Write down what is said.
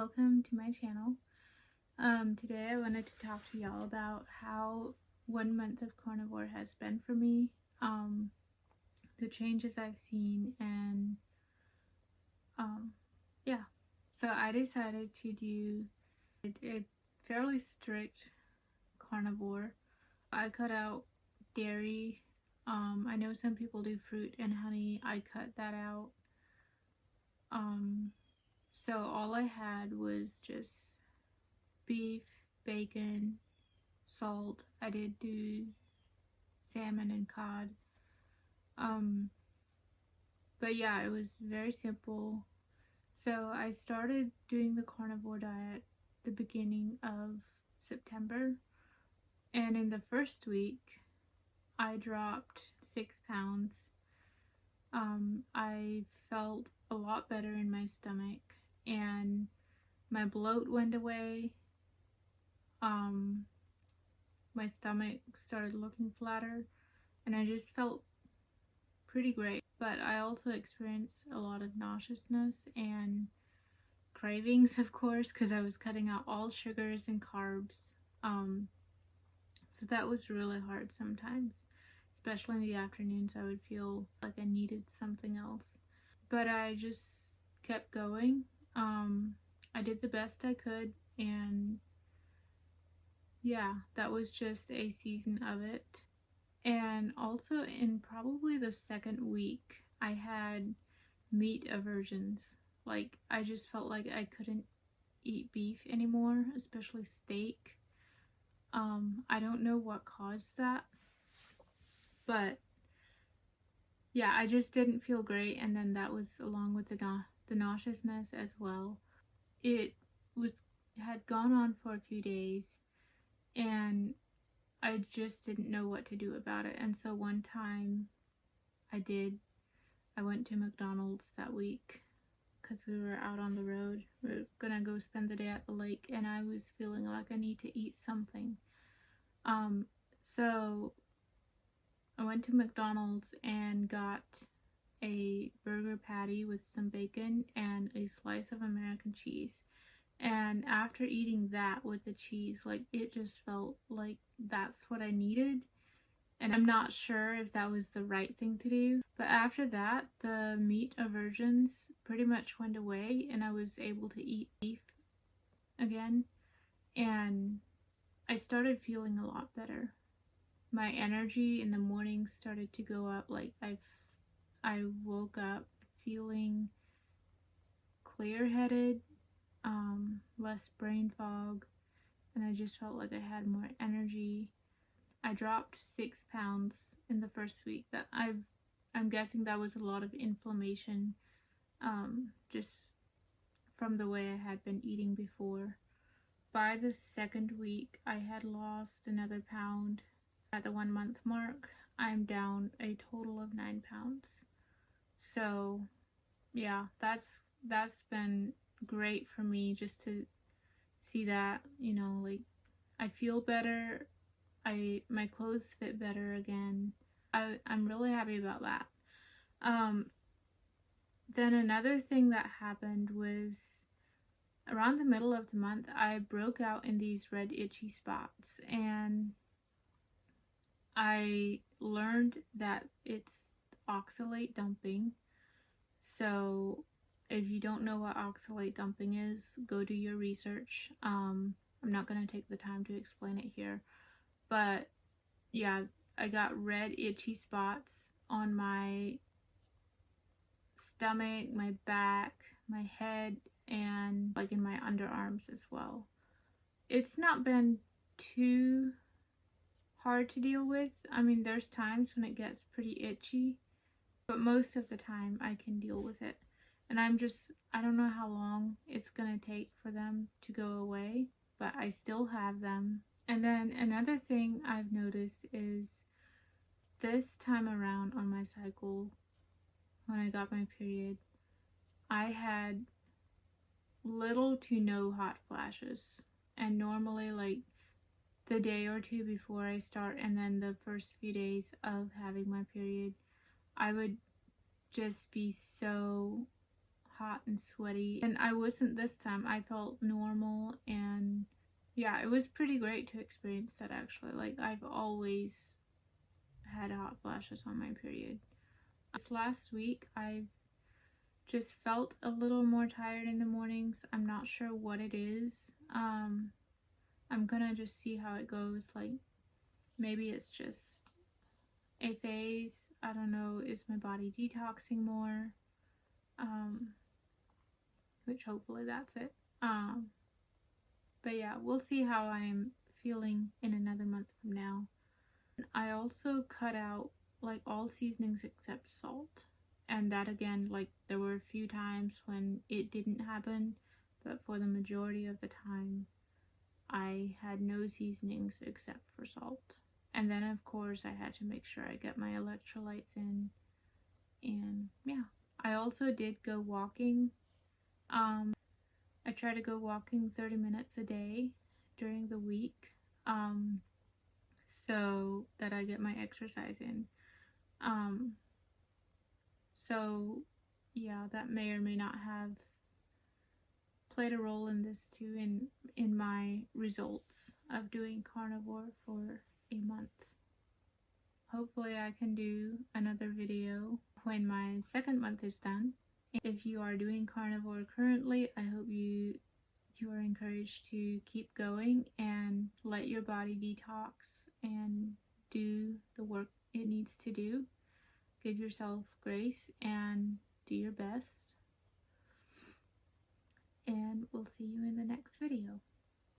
welcome to my channel. Today I wanted to talk to y'all about how 1 month of carnivore has been for me, the changes I've seen, and yeah. So I decided to do a fairly strict carnivore. I cut out dairy. I know some people do fruit and honey. I cut that out. So all I had was just beef, bacon, salt. I did do salmon and cod. But yeah, it was very simple. So I started doing the carnivore diet the beginning of September, and in the first week I dropped 6 pounds. I felt a lot better in my stomach, and my bloat went away. My stomach started looking flatter, and I just felt pretty great. But I also experienced a lot of nauseousness and cravings, of course, because I was cutting out all sugars and carbs. So that was really hard sometimes, especially in the afternoons. I would feel like I needed something else, but I just kept going. I did the best I could, and yeah, that was just a season of it. And also in probably the second week, I had meat aversions. Like, I just felt like I couldn't eat beef anymore, especially steak. I don't know what caused that, but yeah, I just didn't feel great, and then that was along with the nauseousness as well. It had gone on for a few days, and I just didn't know what to do about it. And so one time I went to McDonald's that week because we were out on the road. We were gonna go spend the day at the lake, and I was feeling like I need to eat something. So I went to McDonald's and got a burger patty with some bacon and a slice of American cheese. And after eating that with the cheese, like, it just felt like that's what I needed. And I'm not sure if that was the right thing to do. But after that, the meat aversions pretty much went away, and I was able to eat beef again. And I started feeling a lot better. My energy in the morning started to go up. Like, I woke up feeling clear-headed, less brain fog, and I just felt like I had more energy. I dropped 6 pounds in the first week. That I'm guessing that was a lot of inflammation, just from the way I had been eating before. By the second week, I had lost another pound. At the 1 month mark, I'm down a total of 9 pounds. So yeah, that's been great for me, just to see that, you know, like, I feel better. My clothes fit better again. I'm really happy about that. Then another thing that happened was around the middle of the month, I broke out in these red itchy spots, and I learned that it's oxalate dumping. So if you don't know what oxalate dumping is, go do your research. I'm not going to take the time to explain it here. But yeah, I got red itchy spots on my stomach, my back, my head, and like in my underarms as well. It's not been too hard to deal with. I mean, there's times when it gets pretty itchy, but most of the time I can deal with it. And I don't know how long it's gonna take for them to go away, but I still have them. And then another thing I've noticed is this time around on my cycle, when I got my period, I had little to no hot flashes. And normally, like, the day or two before I start, and then the first few days of having my period, I would just be so hot and sweaty, and I wasn't this time. I felt normal, and yeah, it was pretty great to experience that actually. Like, I've always had hot flashes on my period. This last week, I've just felt a little more tired in the mornings. I'm not sure what it is. I'm gonna just see how it goes. Like, maybe it's just a phase. I don't know. Is my body detoxing more? Which hopefully that's it. But yeah, we'll see how I'm feeling in another month from now. I also cut out like all seasonings except salt. And that again, like, there were a few times when it didn't happen, but for the majority of the time, I had no seasonings except for salt. And then of course I had to make sure I get my electrolytes in. And yeah, I also did go walking. I try to go walking 30 minutes a day during the week, so that I get my exercise in. So yeah, that may or may not have played a role in this too, in my results of doing carnivore for a month. Hopefully I can do another video when my second month is done. If you are doing carnivore currently, I hope you are encouraged to keep going and let your body detox and do the work it needs to do. Give yourself grace and do your best. And we'll see you in the next video.